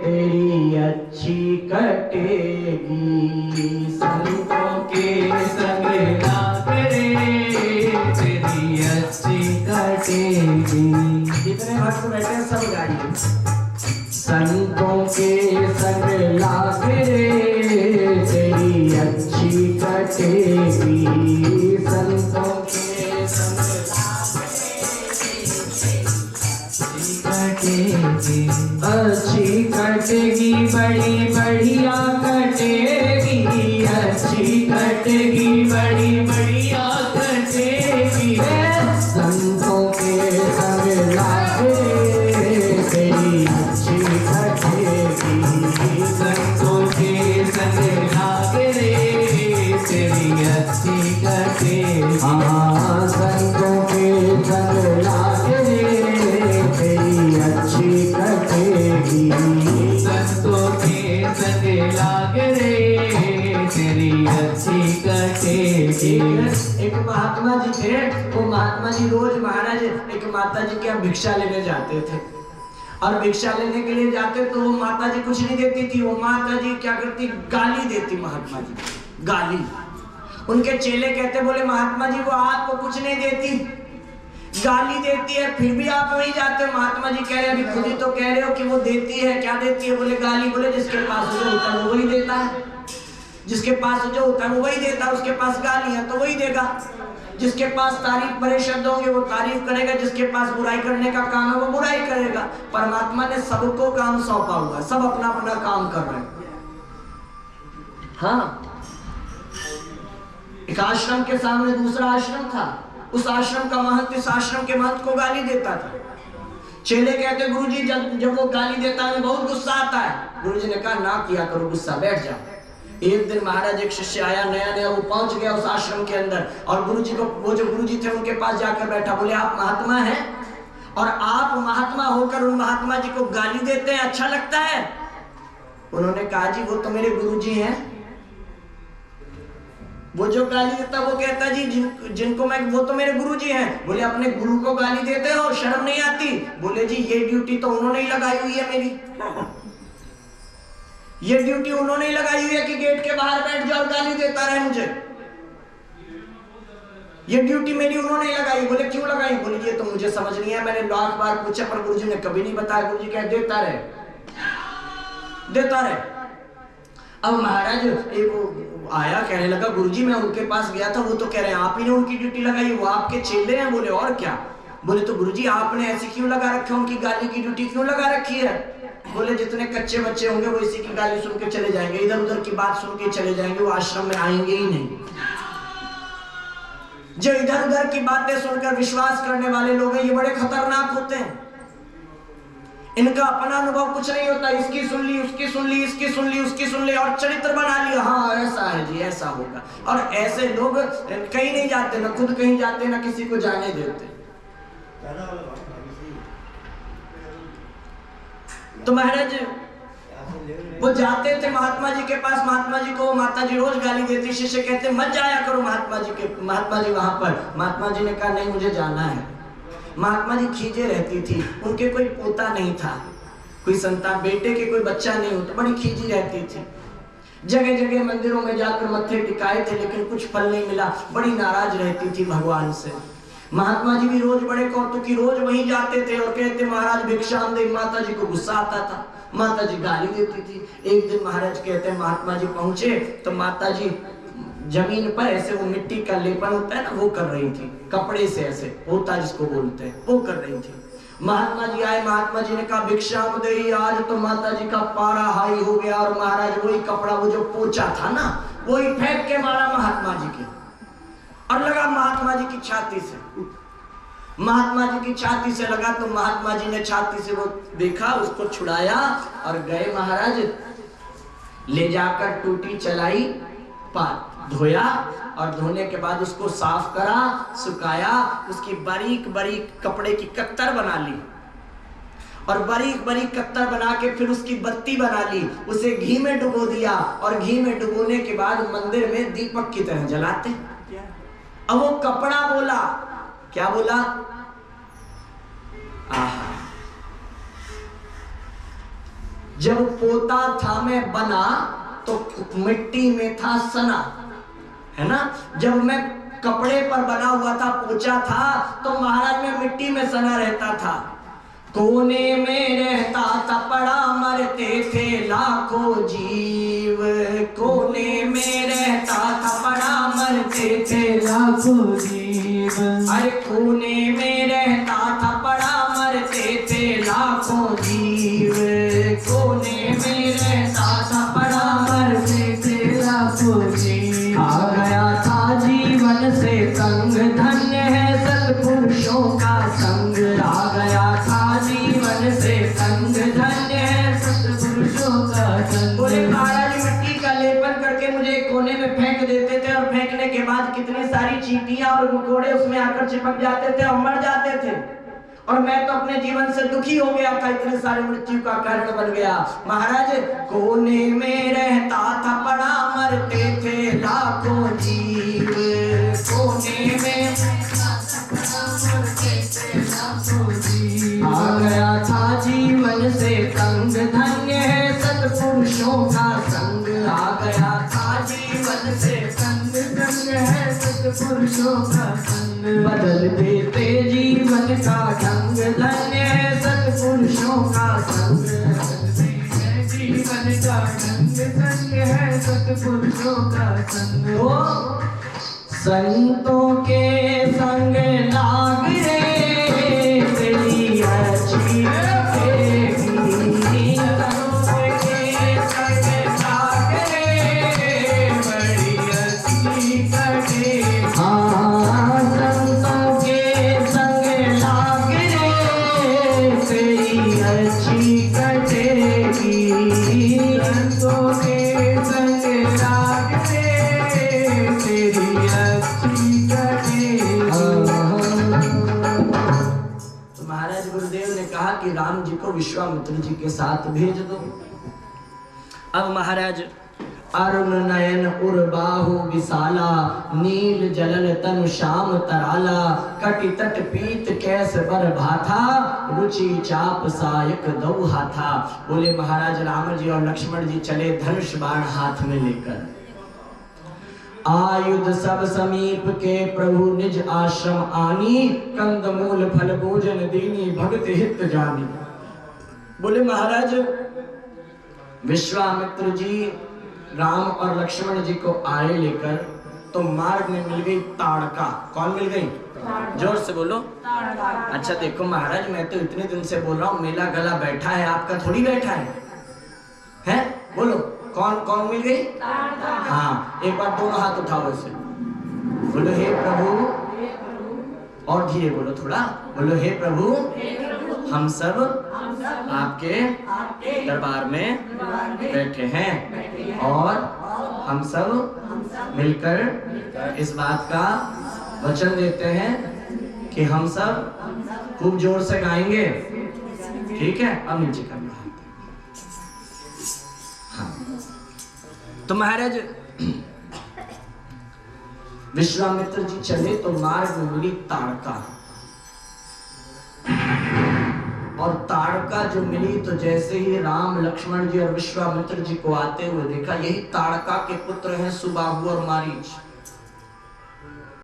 तेरी अच्छी कटेगी, संतों के संग लाग रे तेरी अच्छी कटेगी। जितने भक्त बैठे हैं सब गाइए। संतों के संग लाग रे तेरी अच्छी कटेगी, संतों के संग कटेगी, अच्छी कटेगी, बड़ी बढ़िया कटेगी, अच्छी कटेगी, बड़ी बढ़िया कटेगी। संतों के संग लाग रे तेरी अच्छी कटेगी, संतों के संग लाग रे तेरी अच्छी कटेगी। हाँ, संतों के संग लाग रे तेरी अच्छी कटेगी, संतों के संग लाग रे तेरी अच्छी कटेगी। एक महात्मा जी थे, वो महात्मा जी रोज महाराज एक माता जी के यहाँ भिक्षा लेने जाते थे, और भिक्षा लेने के लिए जाते तो वो माता जी कुछ नहीं देती थी। वो माता जी क्या करती, गाली देती महात्मा जी, गाली। उनके चेले कहते, बोले महात्मा जी वो आपको कुछ नहीं देती, गाली देती है, फिर भी आप वहीं जाते हो। महात्मा जी कह रहे अभी खुद ही तो कह रहे हो कि वो देती है, क्या देती है? बोले गाली। बोले जिसके पास जो होता है वो वही देता है, जिसके पास जो होता है वो वही देता है, उसके पास गाली है तो वही देगा। जिसके पास तारीफ भरे शब्द होंगे वो तारीफ करेगा, जिसके पास बुराई करने का काम है वो बुराई करेगा। परमात्मा ने सबको काम सौंपा हुआ है, सब अपना अपना काम कर रहे हैं। हाँ, एक आश्रम के सामने दूसरा आश्रम था, उस आश्रम का महंत इस आश्रम के महंत को गाली देता था। चेले कहते गुरुजी जब वो गाली देता है बहुत गुस्सा आता है। गुरुजी ने कहा ना किया करो गुस्सा, बैठ जाओ। एक दिन महाराज एक शिष्य आया नया नया, वो पहुंच गया उस आश्रम के अंदर, और गुरुजी को, वो जो गुरुजी थे उनके पास जाकर बैठा। बोले आप महात्मा हैं और आप महात्मा होकर उन महात्मा जी को गाली देते हैं, अच्छा लगता है? उन्होंने कहा जी वो तो मेरे गुरुजी हैं, वो जो गाली देता वो कहता जी जिनको मैं, वो तो मेरे गुरुजी हैं। बोले अपने गुरु को गाली देते हो, शर्म नहीं आती? बोले जी ये ड्यूटी तो उन्होंने ही लगाई हुई है मेरी, ये ड्यूटी उन्होंने ही लगाई हुई है कि गेट के बाहर बैठ जाओ और गाली देता रहे मुझे, ये ड्यूटी मेरी उन्होंने ही लगाई। बोले क्यों लगाई? बोले ये तो मुझे समझ नहीं है, मैंने लाख बार पूछा पर गुरुजी ने कभी नहीं बताया। गुरुजी कह देता रहे, देता रहे। अब महाराज एक आया, कहने लगा गुरुजी मैं उनके पास गया था, वो तो कह रहे हैं आप ही ने उनकी ड्यूटी लगाई, वो आपके चेले हैं। बोले और क्या? बोले तो गुरुजी आपने ऐसी क्यों लगा रखा, उनकी गाली की ड्यूटी क्यों लगा रखी है? बोले जितने कच्चे बच्चे होंगे वो इसी की गाली सुन के चले जाएंगे, इधर उधर की बात सुन के चले जाएंगे, वो आश्रम में आएंगे ही नहीं। जो इधर उधर की बातें सुनकर विश्वास करने वाले लोग हैं, ये बड़े खतरनाक होते हैं। इनका अपना अनुभव कुछ नहीं होता, इसकी सुन ली, उसकी सुन ली, इसकी सुन ली, उसकी सुन ली और चरित्र बना लिया, हाँ ऐसा है जी, ऐसा होगा। और ऐसे लोग कहीं नहीं जाते, ना खुद कहीं जाते, ना किसी को जाने देते। तो महाराज वो जाते थे महात्मा जी के पास, महात्मा जी को माता जी रोज गाली देती। शिष्य कहते मत जाया करो महात्मा जी वहां पर। महात्मा जी ने कहा नहीं मुझे जाना है। महात्मा जी खींचे रहती थी, उनके कोई पोता नहीं था, कोई संतान, बेटे के कोई बच्चा नहीं होता, बड़ी खींची रहती थी। जगह जगह मंदिरों में जाकर मत्थे टिकाए थे लेकिन कुछ फल नहीं मिला, बड़ी नाराज रहती थी भगवान से। महात्मा जी भी रोज बड़े कौतुकी, रोज वहीं जाते थे और कहते महाराज भिक्षा दे। माता जी को गुस्सा आता था, माता जी गाली देती थी। एक दिन महाराज कहते महात्मा जी पहुंचे तो माता जी जमीन पर ऐसे वो मिट्टी का लेपन होता है ना, वो कर रही थी, कपड़े से ऐसे होता जिसको बोलते हैं, वो कर रही थी। महात्मा जी आए, महात्मा जी ने कहा भिक्षाम दे। आज तो माता जी का पारा हाई हो गया और महाराज वही कपड़ा, वो जो पोचा था ना, वही फेंक के मारा महात्मा जी के और लगा महात्मा जी की छाती से। महात्मा जी की छाती से लगा तो महात्मा जी ने छाती से वो देखा, उसको छुड़ाया और गए महाराज, ले जाकर टूटी चलाई, पार धोया और धोने के बाद उसको साफ करा, सुखाया, उसकी बारीक बारीक कपड़े की कत्तर बना ली और बारीक बारीक कत्तर बना के फिर उसकी बत्ती बना ली, उसे घी में डुबो दिया और घी में डुबोने के बाद मंदिर में दीपक की तरह जलाते। अब वो कपड़ा बोला, क्या बोला? आहा, जब पोता था मैं बना तो मिट्टी में था सना, है ना। जब मैं कपड़े पर बना हुआ था, पोचा था, तो महाराज में मिट्टी में सना रहता था। कोने में रहता था पड़ा, मरते थे लाखों जीव। कोने में रहता था पड़ा, मरते थे लाखों जीव। अरे कोने में रहता था पड़ा, मरते थे लाखों जीव। कोने में रहता था पड़ा, मरते थे लाखों जीव। आ गया था जीवन से तंग, धन्य है सत्पुरुषों का संग। आ गया था जीवन से तंग, धन्य है सत्पुरुषों का संग। बोले महाराज मिट्टी का लेपन करके मुझे कोने में फेंक देते थे, और फेंकने के बाद कितनी सारी चींटियां और मकोड़े उसमें आकर चिपक जाते थे और मर जाते थे। और मैं तो अपने जीवन से दुखी हो गया था, इतने सारे मृत्यु का कारण बन गया। महाराज कोने में रहता था पड़ा, मरते थे लाखों जीव। कोने में आ गया था जीवन से तंग, धन्य है सत्पुरुषों का संग। आ गया था जीवन से तंग, धन्य है सत्पुरुषों का संग। बदल देते जीवन का ढंग, धन्य है सत्पुरुषों का संग। जीवन का ढंग, धन्य है सत्पुरुषों का संग। संतों के संग लाग रे, तेरी अच्छी लगेगी। संतों के संग लाग रे, बड़ी अच्छी लगेगी। हाँ संतों के संग लाग रे, तेरी अच्छी कटेगी। संतों के संग लाग रे, तेरी तो महाराज गुरुदेव ने कहा कि राम जी को विश्वामित्र जी के साथ भेज दो। अब महाराज अरुण नयन उर बाहु विशाला, नील जलन तनु श्याम तराला। कटि तट पीत कैस बर भाथा, रुचि चाप सायक दौ हाथा। बोले महाराज राम जी और लक्ष्मण जी चले धनुष बाण हाथ में लेकर। आयुध सब समीप के प्रभु निज आश्रम आनी, कंदमूल फल भोजन दीनी भगत हित जानी। बोले महाराज विश्वामित्र जी राम और लक्ष्मण जी को आए लेकर, तो मार्ग में मिल गई ताड़का। कौन मिल गई? जोर से बोलो। अच्छा देखो महाराज, मैं तो इतने दिन से बोल रहा हूँ, मेला गला बैठा है, आपका थोड़ी बैठा है? बोलो कौन कौन मिल गई? हाँ, एक बार दोनों हाथ उठाओ ऐसे, बोलो हे प्रभु। और धीरे बोलो थोड़ा, बोलो हे प्रभु, हम सब आपके दरबार में बैठे हैं, और हम सब मिलकर इस बात का वचन देते हैं कि हम सब खूब जोर से गाएंगे। ठीक है, अब नीचे करना। तो महाराज विश्वामित्र जी चले तो मार्ग में मिली ताड़का, और ताड़का जो मिली तो जैसे ही राम लक्ष्मण जी और विश्वामित्र जी को आते हुए देखा, यही ताड़का के पुत्र हैं सुबाहु और मारीच।